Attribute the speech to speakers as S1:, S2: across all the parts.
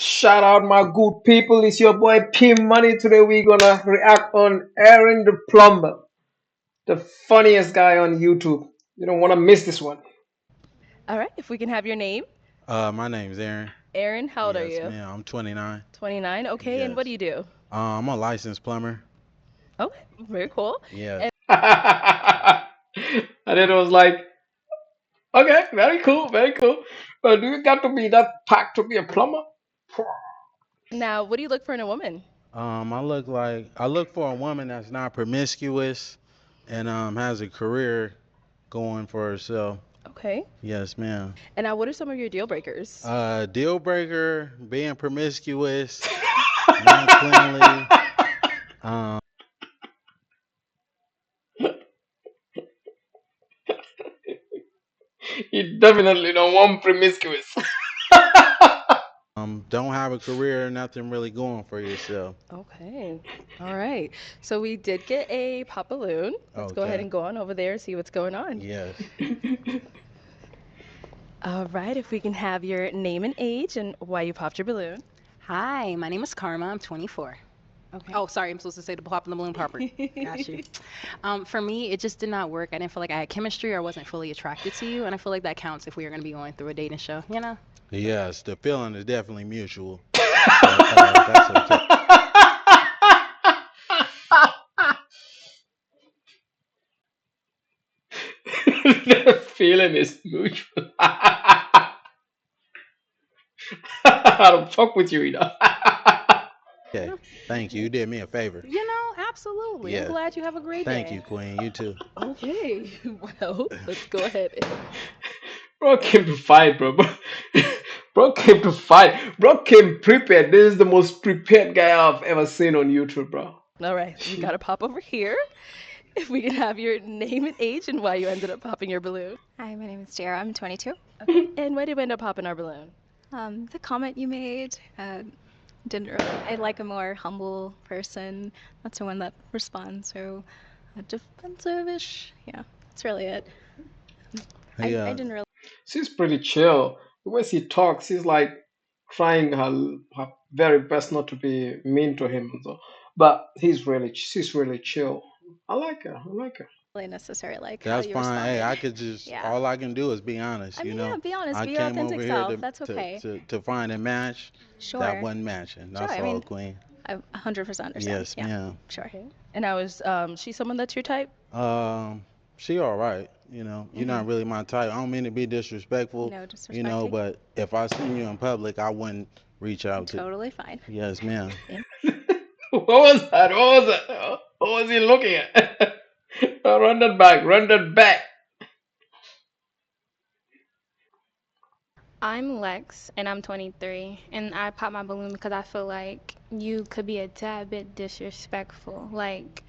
S1: Shout out my good people. It's your boy P Money. Today we're gonna react on Erin the Plumber, the funniest guy on YouTube. You don't wanna miss this one.
S2: All right, if we can have your name.
S3: My name's Aaron.
S2: Aaron, how old are
S3: Yes,
S2: you?
S3: ma'am. I'm 29.
S2: 29. Okay, and what do
S3: Yes.
S2: you do?
S3: I'm a licensed plumber.
S2: Okay, very cool.
S3: Yes.
S2: And
S1: And it was like, okay, very cool, very cool. But do you got to be that packed to be a plumber?
S2: now, what do you look for in a woman?
S3: I look for a woman that's not promiscuous and has a career going for herself.
S2: Okay.
S3: Yes, ma'am.
S2: And now, what are some of your deal breakers?
S3: Deal breaker, being promiscuous, not cleanly. Um,
S1: You definitely don't want promiscuous.
S3: don't have a career, nothing really going for yourself.
S2: Okay. All right. So we did get a pop balloon. Let's go ahead
S3: Okay.
S2: and go on over there and see what's going on.
S3: Yes.
S2: All right, if we can have your name and age and why you popped your balloon.
S4: Hi, my name is Karma. I'm 24.
S2: Okay.
S4: Oh, sorry, I'm supposed to say the pop in the balloon popper. Got you. For me, it just did not work. I didn't feel like I had chemistry or I wasn't fully attracted to you, and I feel like that counts if we are going to be going through a dating show, you know?
S3: Yes, the feeling is definitely mutual, but that's okay.
S1: The feeling is mutual. I don't fuck with you enough.
S3: Okay. Thank you. You did me a favor.
S4: Absolutely. I'm
S3: Yes.
S4: glad you have a great
S3: Thank
S4: day.
S3: you, Queen. You too.
S2: Okay. Well, let's go ahead.
S1: Bro came to fight, bro. Bro came to fight. Bro came prepared. This is the most prepared guy I've ever seen on YouTube, bro.
S2: All right, we got to pop over here. If we can have your name and age and why you ended up popping your balloon.
S5: Hi, my name is Jara. I'm 22.
S2: Okay. And why did we end up popping our balloon?
S5: The comment you made didn't really. I like a more humble person, not someone that responds so defensive-ish. Yeah, that's really it.
S3: Hey,
S5: I didn't really.
S1: She's pretty chill. The way she talks, she's like trying her very best not to be mean to him. And so. But she's really chill. I like her. I like her.
S5: Really necessary like how
S3: that's
S5: you
S3: fine. Hey,
S5: responded.
S3: I could just
S5: Yeah.
S3: all I can do is be honest.
S5: I mean, yeah, be honest,
S3: I
S5: be your
S3: came over
S5: authentic
S3: here
S5: self. That's okay.
S3: to find a match that
S5: Sure.
S3: wasn't matching.
S5: Sure.
S3: That's
S5: I
S3: all,
S5: mean,
S3: Queen.
S5: I 100% understand.
S3: Yes,
S5: Yeah.
S3: ma'am.
S5: Sure.
S2: Okay. And I was she someone that's your type?
S3: Um, she all right. You're
S5: Mhm.
S3: not really my type. I don't mean to be disrespectful.
S5: No disrespecting.
S3: But if I seen you in public, I wouldn't reach out to.
S5: Totally fine.
S3: Yes, ma'am.
S1: What was that? What was that? What was he looking at? Run that back. Run that back.
S6: I'm Lex and I'm 23 and I pop my balloon because I feel like you could be a tad bit disrespectful. Like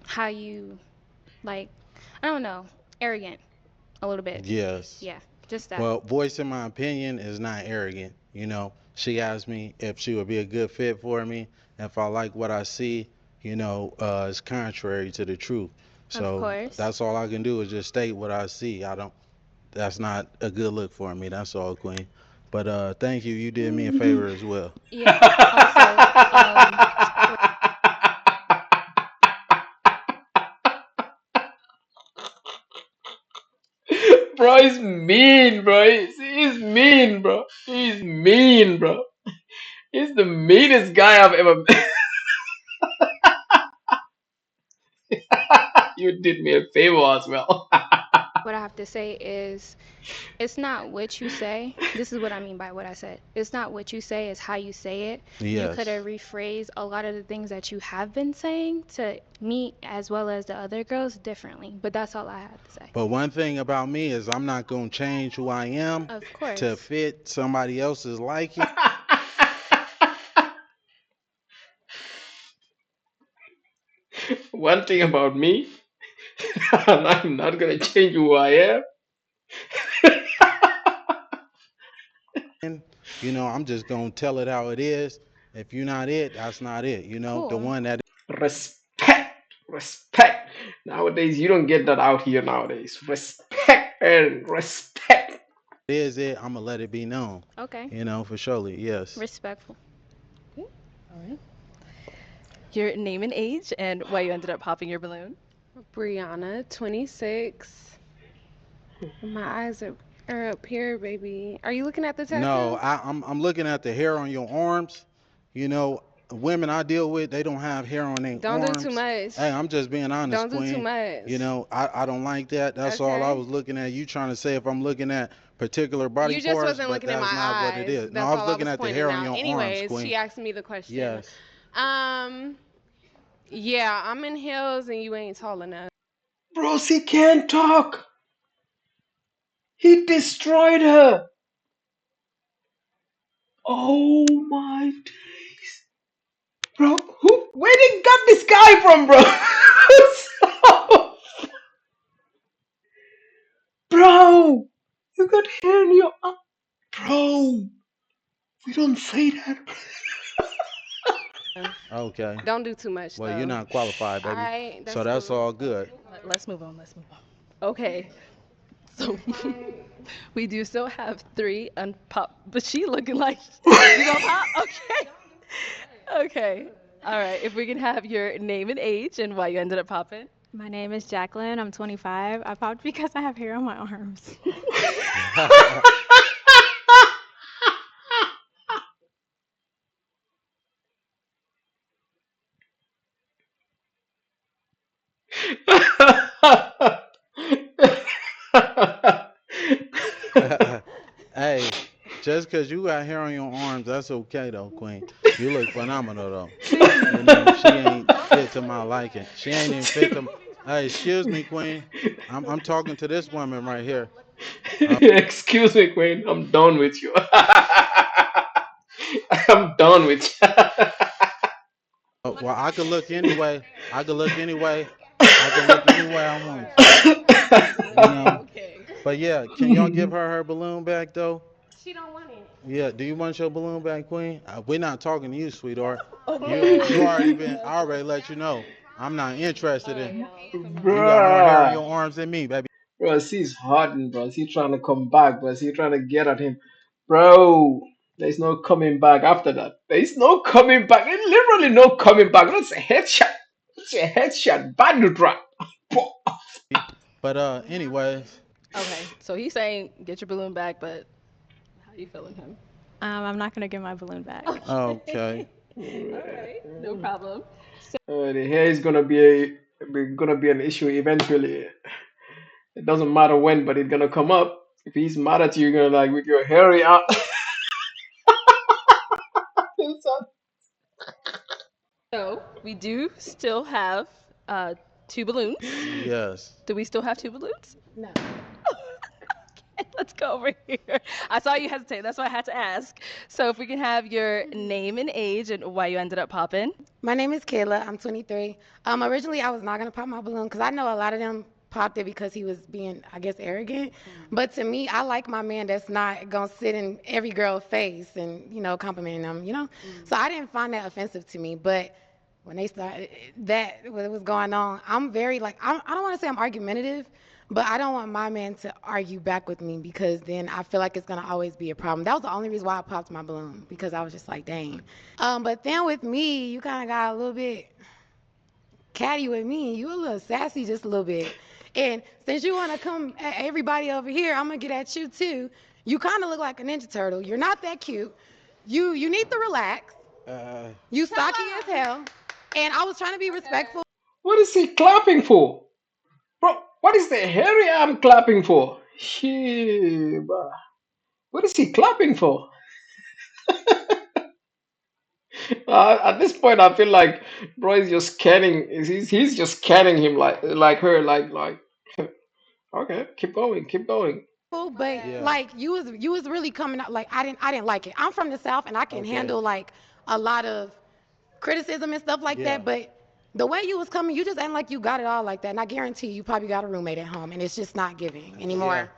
S6: how you like I don't know, arrogant a little bit.
S3: Yes.
S6: Yeah, just that.
S3: Well, voicing my opinion is not arrogant. She asked me if she would be a good fit for me. If I like what I see, it's contrary to the truth.
S6: Of
S3: So
S6: course.
S3: that's all I can do is just state what I see. I don't. That's not a good look for me. That's all, Queen. But thank you. You did me a favor as well.
S6: Yeah. Also,
S1: Bro, he's mean, bro. He's mean, bro. He's mean, bro. He's the meanest guy I've ever met. You did me a favor as well.
S6: what I have to say is it's not what you say. This is what I mean by what I said. It's not what you say, it's how you say it. You could
S3: Yes.
S6: have rephrased a lot of the things that you have been saying to me as well as the other girls differently. But that's all I have to say.
S3: But one thing about me is I'm not gonna change who I am
S6: Of
S3: to
S6: course.
S3: fit somebody else's liking.
S1: One thing about me, I'm not gonna change who I am.
S3: I'm just gonna tell it how it is. If you're not it, that's not it. The
S6: Cool.
S3: one that
S1: Respect, respect. Nowadays, you don't get that out here nowadays. Respect and respect.
S3: Is it? I'm gonna let it be known.
S6: Okay.
S3: For surely, yes.
S6: Respectful.
S2: Okay. All right. Your name and age and why you ended up popping your balloon.
S7: Brianna, 26. My eyes are up here, baby. Are you looking at the
S3: No,
S7: tattoo?
S3: I'm looking at the hair on your arms. You know, women I deal with, they don't have hair on their
S7: Don't do too
S3: arms.
S7: much.
S3: Hey, I'm just being honest,
S7: Don't do too
S3: Queen.
S7: much.
S3: I don't like that. That's all I
S7: Okay.
S3: was looking at. You trying to say if I'm looking at particular body
S7: You just
S3: parts,
S7: wasn't
S3: but
S7: looking at my
S3: that's not what it
S7: eyes.
S3: is. No,
S7: That's
S3: I was
S7: all I
S3: looking
S7: was
S3: at the
S7: pointing
S3: hair on
S7: out.
S3: your arms,
S7: Anyways, she
S3: Queen.
S7: asked me the question.
S3: Yes.
S7: Um, yeah, I'm in heels and you ain't tall enough.
S1: Bros, he can't talk. He destroyed her. Oh my days. Bro, where did he got this guy from, bro? So- bro, you got hair in your eye. Bro, we don't say that.
S3: Okay.
S7: Don't do too much
S3: Well, you're
S7: though.
S3: not qualified,
S7: All
S3: baby.
S7: right,
S3: So
S7: that's
S3: that's
S7: cool.
S3: all good.
S2: Let's move on. Let's move on. Okay. So we do still have three unpop, but she looking like you gonna pop? Okay. Okay. All right. If we can have your name and age and why you ended up popping.
S5: My name is Jacqueline. I'm 25. I popped because I have hair on my arms.
S3: Hey, just 'cause you got hair on your arms, that's okay though, Queen. You look phenomenal though. She ain't fit to my liking. She ain't even fit to. Hey, excuse me, Queen. I'm talking to this woman right here.
S1: Excuse me, Queen. I'm done with you. I'm done with you.
S3: Well, I could look anyway. I could look anyway. I could look any way I want to. You know.
S2: Okay.
S3: But yeah, can y'all give her balloon back though?
S7: She don't want it.
S3: Yeah. Do you want your balloon back, Queen? We're not talking to you, sweetheart. You
S2: Okay.
S3: already been. I already let you know. I'm not
S2: All
S3: interested
S2: right,
S3: in.
S2: y'all. Come on.
S3: You got more hair on
S1: Bruh.
S3: your arms than me, baby.
S1: Bro, she's hurting, bro. She trying to come back, bro. She trying to get at him. Bro, there's no coming back after that. There's no coming back. There's literally no coming back. That's a headshot. That's a headshot. Bad drop.
S3: But anyways,
S2: Okay. So he's saying get your balloon back, but how you feeling him?
S5: I'm not gonna get my balloon back.
S3: okay.
S2: Okay. All right. No problem.
S1: The hair is gonna be an issue eventually. It doesn't matter when, but it's gonna come up. If he's mad at you, you're gonna like with your hairy out.
S2: So we do still have two balloons.
S3: Yes.
S2: Do we still have two balloons?
S7: No.
S2: Okay, let's go over here. I saw you hesitate. That's why I had to ask. So if we can have your name and age and why you ended up popping.
S8: My name is Kayla. I'm 23. Originally, I was not gonna pop my balloon because I know a lot of them popped it because he was being, I guess, arrogant. But to me, I like my man that's not gonna sit in every girl's face and complimenting them. So I didn't find that offensive to me. But when they started that, what was going on, I'm very like I don't want to say I'm argumentative, but I don't want my man to argue back with me because then I feel like it's gonna always be a problem. That was the only reason why I popped my balloon because I was just like, dang. But then with me, you kind of got a little bit catty with me. You a little sassy just a little bit. And since you want to come at everybody over here, I'm gonna get at you too. You kind of look like a Ninja Turtle. You're not that cute. You need to relax.
S3: Uh,
S8: You stocky as hell. And I was trying to be respectful.
S1: What is he clapping for? Bro, what is the hairy arm clapping for? Shit. What is he clapping for? At this point, I feel like bro is just scanning. He's just scanning him like her like. Okay, keep going, keep going.
S8: But
S3: yeah.
S8: like you was really coming out like I didn't like it. I'm from the South and I can
S3: Okay.
S8: handle like a lot of criticism and stuff like
S3: Yeah.
S8: that. But the way you was coming, you just ain't like you got it all like that. And I guarantee you probably got a roommate at home and it's just not giving
S3: Yeah.
S8: anymore.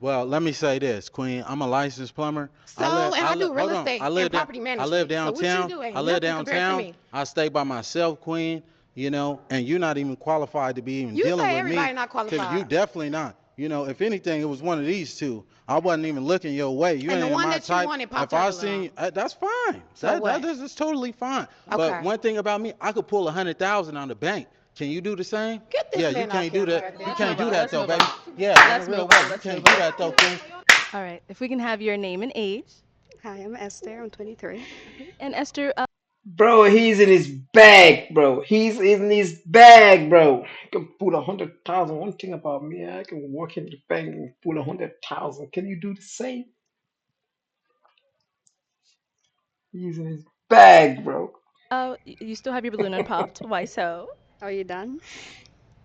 S3: Well, let me say this, Queen. I'm a licensed plumber.
S8: So and I do real
S3: Hold on.
S8: estate and property
S3: I live
S8: management. So what you
S3: downtown.
S8: do
S3: I
S8: ain't
S3: live
S8: nothing compared to
S3: downtown.
S8: me.
S3: I stay by myself, Queen. And you're not even qualified to be even
S8: You
S3: dealing
S8: say
S3: with me.
S8: everybody not
S3: You
S8: qualified.
S3: definitely not. If anything, it was one of these two. I wasn't even looking your way. You
S8: And
S3: ain't
S8: the
S3: in
S8: one
S3: my
S8: that you
S3: type.
S8: wanted
S3: If
S8: popped her
S3: I seen you,
S8: balloon.
S3: that's fine.
S8: So
S3: That
S8: what?
S3: is totally fine. But
S8: Okay.
S3: one thing about me, I could pull 100,000 on the bank. Can you do the same?
S8: Get this
S3: Yeah, you
S8: man off
S3: can't do
S8: camera
S3: that.
S8: right
S3: You
S2: Let's
S8: there.
S3: can't
S2: move
S3: do
S2: on.
S3: that
S2: Let's
S3: though,
S2: move
S3: baby.
S2: on.
S3: Yeah, in a
S2: Let's
S3: real
S2: move
S3: way,
S2: on.
S3: you
S2: Let's
S3: can't
S2: move
S3: do
S2: on.
S3: that though, Queen.
S2: All right. If we can have your name and age.
S9: Hi, I'm Esther. I'm 23.
S2: Okay. And Esther,
S1: Bro, he's in his bag, bro. He's in his bag, bro. He can pull 100,000. One thing about me, I can walk in the bank and pull 100,000. Can you do the same? He's in his bag, bro.
S2: you still have your balloon unpopped. Why so?
S9: Are you done?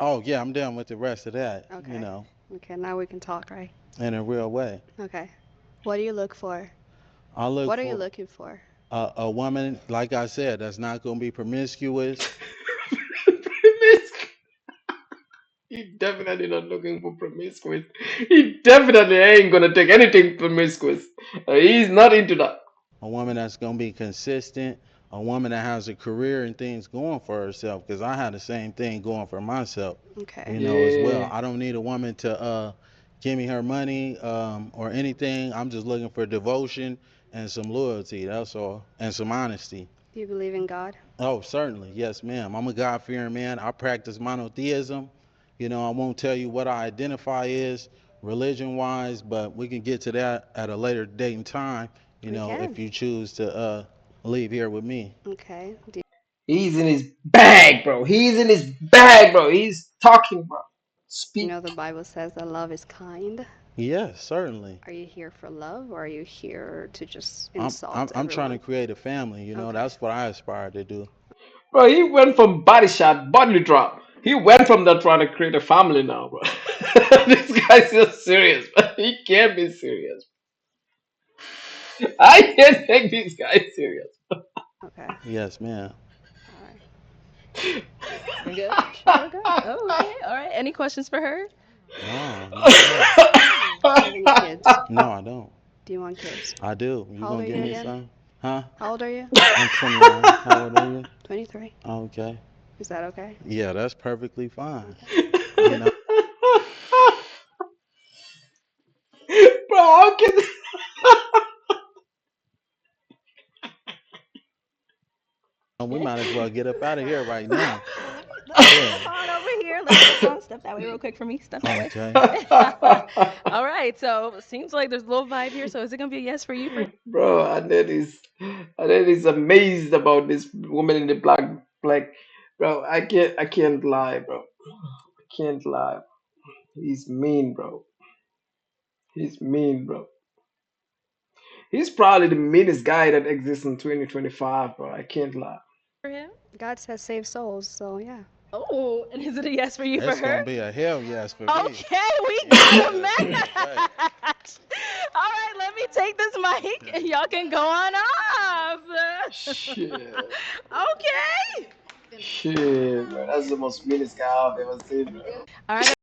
S3: Oh yeah, I'm done with the rest of that.
S9: Okay. Okay, now we can talk, right?
S3: In a real way.
S9: Okay. What do you look for?
S3: I look
S9: What are you
S3: for
S9: looking for?
S3: a woman, like I said, that's not gonna be promiscuous.
S1: He definitely not looking for promiscuous. He definitely ain't gonna take anything promiscuous. He's not into that.
S3: A woman that's gonna be consistent, a woman that has a career and things going for herself. Because I had the same thing going for myself,
S9: Okay.
S3: as well.
S1: Yeah.
S3: I don't need a woman to give me her money or anything. I'm just looking for devotion and some loyalty. That's all, and some honesty.
S9: Do you believe in God?
S3: Oh, certainly, yes, ma'am. I'm a God-fearing man. I practice monotheism. I won't tell you what I identify as religion-wise, but we can get to that at a later date and time.
S9: We can.
S3: If you choose to leave here with me.
S9: Okay.
S1: He's in his bag, bro. He's in his bag, bro. He's talking, bro.
S9: You
S1: Speak.
S9: know the Bible says that love is kind.
S3: Yes, certainly.
S9: Are you here for love or are you here to just
S3: I'm
S9: insult
S3: I'm trying to
S9: everyone?
S3: create a family.
S9: Okay.
S3: That's what I aspire to do.
S1: Bro, he went from body shot, body drop. He went from that trying to create a family now, bro. This guy's just serious, man. He can't be serious. I can't take this guy serious.
S9: Okay.
S3: Yes, ma'am.
S9: All right.
S2: We're good. We're good. Oh, okay. All right. Any questions for her?
S3: No, not at all.
S9: Do you have any kids?
S3: No, I don't.
S9: Do you want kids?
S3: I do. You
S9: How old
S3: gonna
S9: are
S3: give
S9: you
S3: me
S9: again?
S3: some? Huh?
S9: How old are you?
S3: I'm 29. How old are you?
S9: 23.
S3: Okay.
S9: Is that okay?
S3: Yeah, that's perfectly fine.
S9: Okay.
S3: You know,
S1: Bro, how can
S3: we might as well get up out of here right now.
S2: Let me
S3: Yeah.
S2: step on over here. Let's step on. Step that way real quick for me. Step that way.
S3: Okay.
S2: All right. So seems like there's a little vibe here. So is it gonna be a yes for you for?
S1: Bro, and then is amazed about this woman in the black. Bro, I can't lie, bro. I can't lie. He's mean, bro. He's mean, bro. He's probably the meanest guy that exists in 2025, bro. I can't lie.
S2: For him?
S9: God says save souls, so yeah.
S2: Oh, and is it a yes for you for
S3: It's gonna
S2: her?
S3: be a hell yes for me.
S2: Okay, we got a
S3: Yeah. Right.
S2: match. All right, let me take this mic and y'all can go on off.
S1: Shit.
S2: Okay.
S1: Shit, bro. That's the most meanest guy I've ever seen, bro.
S2: All right.